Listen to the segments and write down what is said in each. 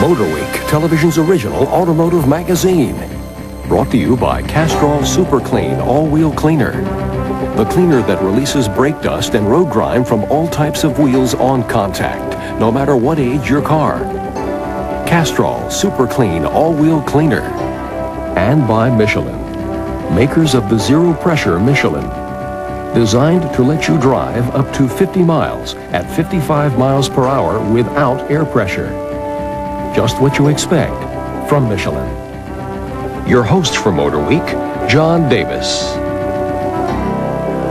Motor Week, television's original automotive magazine. Brought to you by Castrol Super Clean All-Wheel Cleaner. The cleaner that releases brake dust and road grime from all types of wheels on contact, no matter what age your car. Castrol Super Clean All-Wheel Cleaner. And by Michelin, makers of the Zero Pressure Michelin. Designed to let you drive up to 50 miles at 55 miles per hour without air pressure. Just what you expect from Michelin. Your host for Motor Week, John Davis.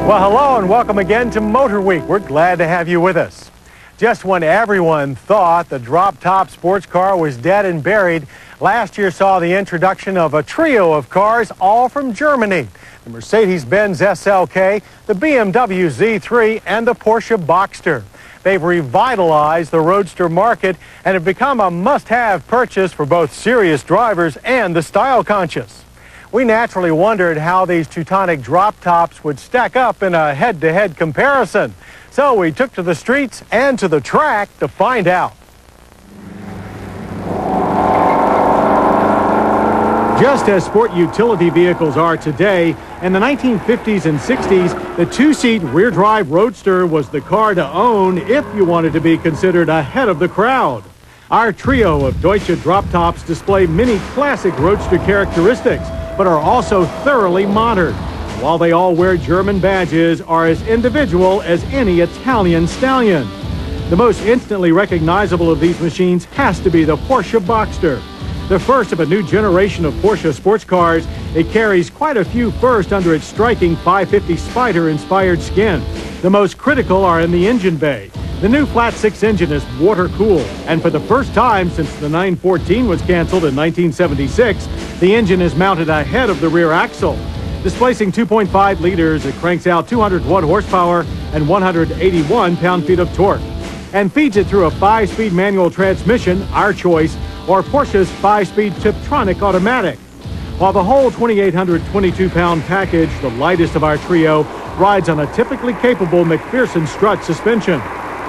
Well, hello and welcome again to Motor Week. We're glad to have you with us. Just when everyone thought the drop-top sports car was dead and buried, last year saw the introduction of a trio of cars, all from Germany. The Mercedes-Benz SLK, the BMW Z3, and the Porsche Boxster. They've revitalized the roadster market and have become a must-have purchase for both serious drivers and the style-conscious. We naturally wondered how these Teutonic drop-tops would stack up in a head-to-head comparison. So we took to the streets and to the track to find out. Just as sport utility vehicles are today, in the 1950s and 60s, the two-seat rear-drive roadster was the car to own if you wanted to be considered ahead of the crowd. Our trio of Deutsche drop-tops display many classic roadster characteristics, but are also thoroughly modern. While they all wear German badges, are as individual as any Italian stallion. The most instantly recognizable of these machines has to be the Porsche Boxster. The first of a new generation of Porsche sports cars, it carries quite a few firsts under its striking 550 Spider-inspired skin. The most critical are in the engine bay. The new flat-six engine is water-cooled, and for the first time since the 914 was canceled in 1976, the engine is mounted ahead of the rear axle. Displacing 2.5 liters, it cranks out 201 horsepower and 181 pound-feet of torque, and feeds it through a 5-speed manual transmission, our choice, or Porsche's 5-speed Tiptronic automatic. While the whole 2,822-pound package, the lightest of our trio, rides on a typically capable McPherson strut suspension.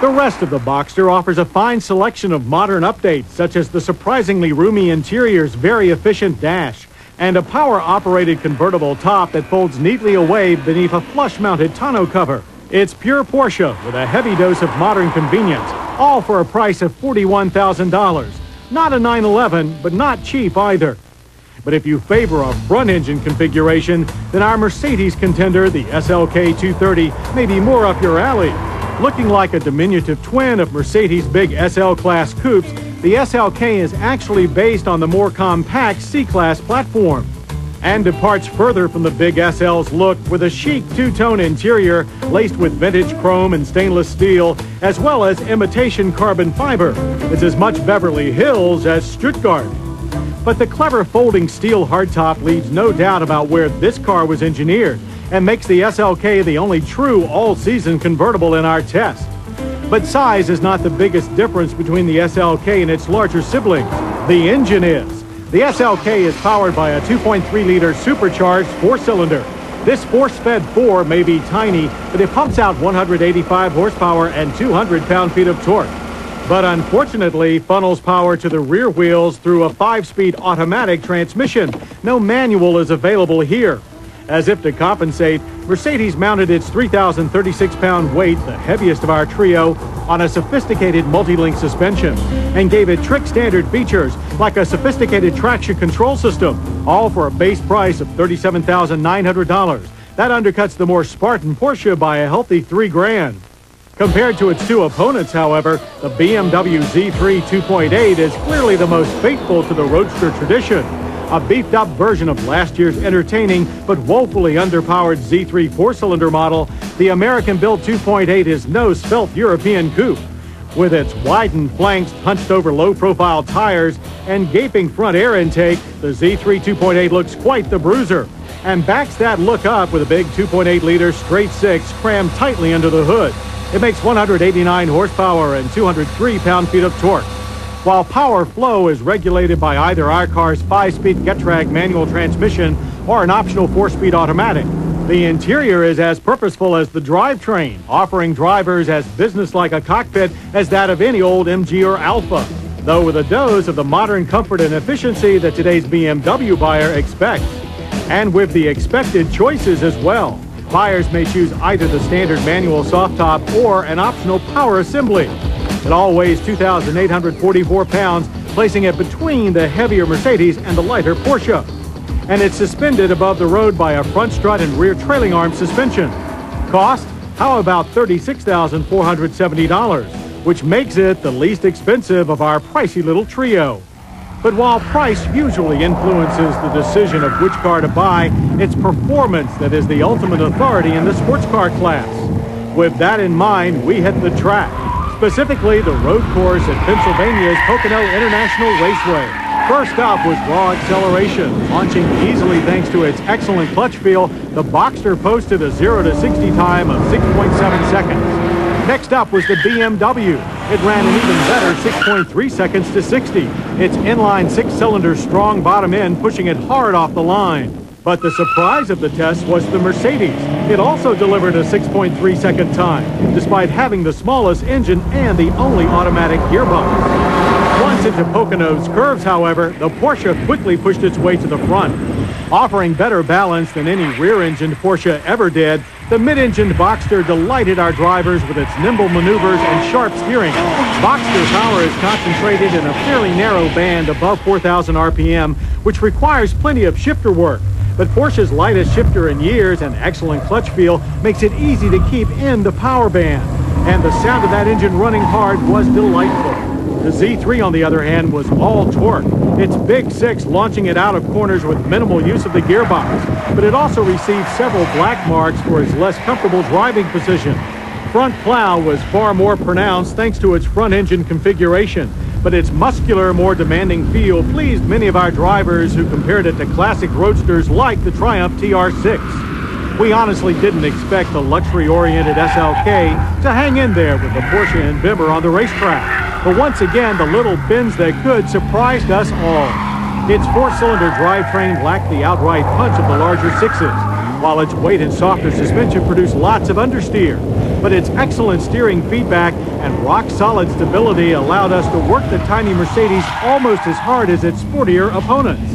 The rest of the Boxster offers a fine selection of modern updates, such as the surprisingly roomy interior's very efficient dash, and a power-operated convertible top that folds neatly away beneath a flush-mounted tonneau cover. It's pure Porsche with a heavy dose of modern convenience, all for a price of $41,000. Not a 911, but not cheap either. But if you favor a front-engine configuration, then our Mercedes contender, the SLK 230, may be more up your alley. Looking like a diminutive twin of Mercedes' big SL-Class coupes, the SLK is actually based on the more compact C-Class platform and departs further from the big SL's look with a chic two-tone interior laced with vintage chrome and stainless steel, as well as imitation carbon fiber. It's as much Beverly Hills as Stuttgart. But the clever folding steel hardtop leaves no doubt about where this car was engineered and makes the SLK the only true all-season convertible in our test. But size is not the biggest difference between the SLK and its larger siblings. The engine is. The SLK is powered by a 2.3-liter supercharged four-cylinder. This force-fed four may be tiny, but it pumps out 185 horsepower and 200 pound-feet of torque. But unfortunately, funnels power to the rear wheels through a 5-speed automatic transmission. No manual is available here. As if to compensate, Mercedes mounted its 3,036-pound weight, the heaviest of our trio, on a sophisticated multi-link suspension and gave it trick standard features like a sophisticated traction control system, all for a base price of $37,900. That undercuts the more Spartan Porsche by a healthy $3,000. Compared to its two opponents, however, the BMW Z3 2.8 is clearly the most faithful to the roadster tradition. A beefed-up version of last year's entertaining but woefully underpowered Z3 four-cylinder model, the American-built 2.8 is no svelte European coupe. With its widened flanks, hunched-over low-profile tires, and gaping front air intake, the Z3 2.8 looks quite the bruiser and backs that look up with a big 2.8-liter straight-six crammed tightly under the hood. It makes 189 horsepower and 203 pound-feet of torque. While power flow is regulated by either our car's 5-speed Getrag manual transmission or an optional 4-speed automatic. The interior is as purposeful as the drivetrain, offering drivers as businesslike a cockpit as that of any old MG or Alfa. though with a dose of the modern comfort and efficiency that today's BMW buyer expects. And with the expected choices as well. Buyers may choose either the standard manual soft top or an optional power assembly. It all weighs 2,844 pounds, placing it between the heavier Mercedes and the lighter Porsche. And it's suspended above the road by a front strut and rear trailing arm suspension. Cost? How about $36,470, which makes it the least expensive of our pricey little trio. But while price usually influences the decision of which car to buy, it's performance that is the ultimate authority in the sports car class. With that in mind, we hit the track, specifically the road course at Pennsylvania's Pocono International Raceway. First up was raw acceleration. Launching easily thanks to its excellent clutch feel, the Boxster posted a 0 to 60 time of 6.7 seconds. Next up was the BMW. It ran an even better 6.3 seconds to 60. Its inline six-cylinder strong bottom end pushing it hard off the line. But the surprise of the test was the Mercedes. It also delivered a 6.3 second time, despite having the smallest engine and the only automatic gearbox. Once into Pocono's curves, however, the Porsche quickly pushed its way to the front. Offering better balance than any rear-engined Porsche ever did, the mid-engined Boxster delighted our drivers with its nimble maneuvers and sharp steering. Boxster power is concentrated in a fairly narrow band above 4,000 RPM, which requires plenty of shifter work. But Porsche's lightest shifter in years and excellent clutch feel makes it easy to keep in the power band. And the sound of that engine running hard was delightful. The Z3, on the other hand, was all torque. Its Big Six launching it out of corners with minimal use of the gearbox. But it also received several black marks for its less comfortable driving position. Front plow was far more pronounced thanks to its front engine configuration. But its muscular, more demanding feel pleased many of our drivers who compared it to classic roadsters like the Triumph TR6. We honestly didn't expect the luxury-oriented SLK to hang in there with the Porsche and Bimmer on the racetrack. But once again, the little bends that could surprised us all. Its four-cylinder drivetrain lacked the outright punch of the larger sixes, while its weight and softer suspension produced lots of understeer. But its excellent steering feedback and rock-solid stability allowed us to work the tiny Mercedes almost as hard as its sportier opponents.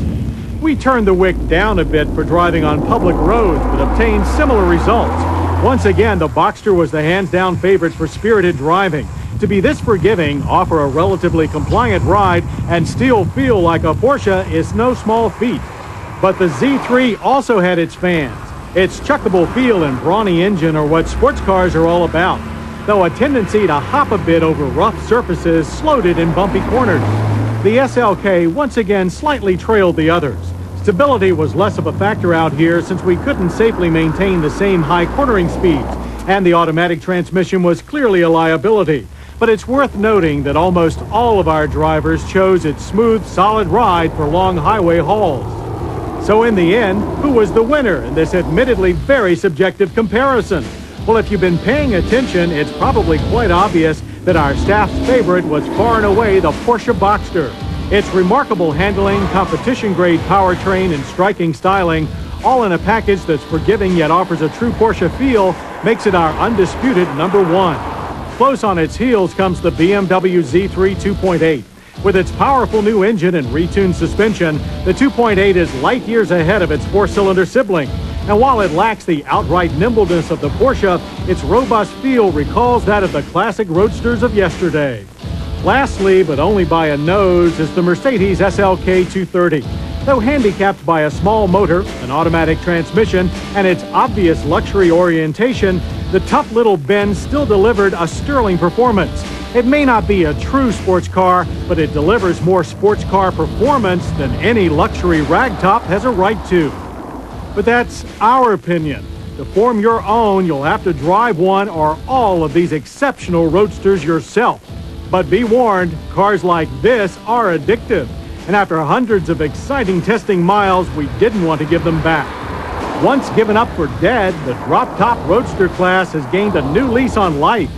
We turned the wick down a bit for driving on public roads, but obtained similar results. Once again, the Boxster was the hands-down favorite for spirited driving. To be this forgiving, offer a relatively compliant ride, and still feel like a Porsche is no small feat. But the Z3 also had its fans. Its chuckable feel and brawny engine are what sports cars are all about, though a tendency to hop a bit over rough surfaces slowed it in bumpy corners. The SLK once again slightly trailed the others. Stability was less of a factor out here since we couldn't safely maintain the same high cornering speeds, and the automatic transmission was clearly a liability. But it's worth noting that almost all of our drivers chose its smooth, solid ride for long highway hauls. So in the end, who was the winner in this admittedly very subjective comparison? Well, if you've been paying attention, it's probably quite obvious that our staff's favorite was far and away the Porsche Boxster. Its remarkable handling, competition-grade powertrain, and striking styling, all in a package that's forgiving yet offers a true Porsche feel, makes it our undisputed number one. Close on its heels comes the BMW Z3 2.8. With its powerful new engine and retuned suspension, the 2.8 is light years ahead of its four-cylinder sibling. And while it lacks the outright nimbleness of the Porsche, its robust feel recalls that of the classic roadsters of yesterday. Lastly, but only by a nose, is the Mercedes SLK 230. Though handicapped by a small motor, an automatic transmission, and its obvious luxury orientation, the tough little Benz still delivered a sterling performance. It may not be a true sports car, but it delivers more sports car performance than any luxury ragtop has a right to. But that's our opinion. To form your own, you'll have to drive one or all of these exceptional roadsters yourself. But be warned, cars like this are addictive. And after hundreds of exciting testing miles, we didn't want to give them back. Once given up for dead, the drop-top roadster class has gained a new lease on life.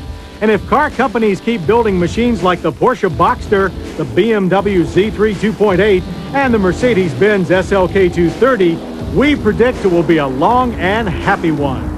And if car companies keep building machines like the Porsche Boxster, the BMW Z3 2.8, and the Mercedes-Benz SLK 230, we predict it will be a long and happy one.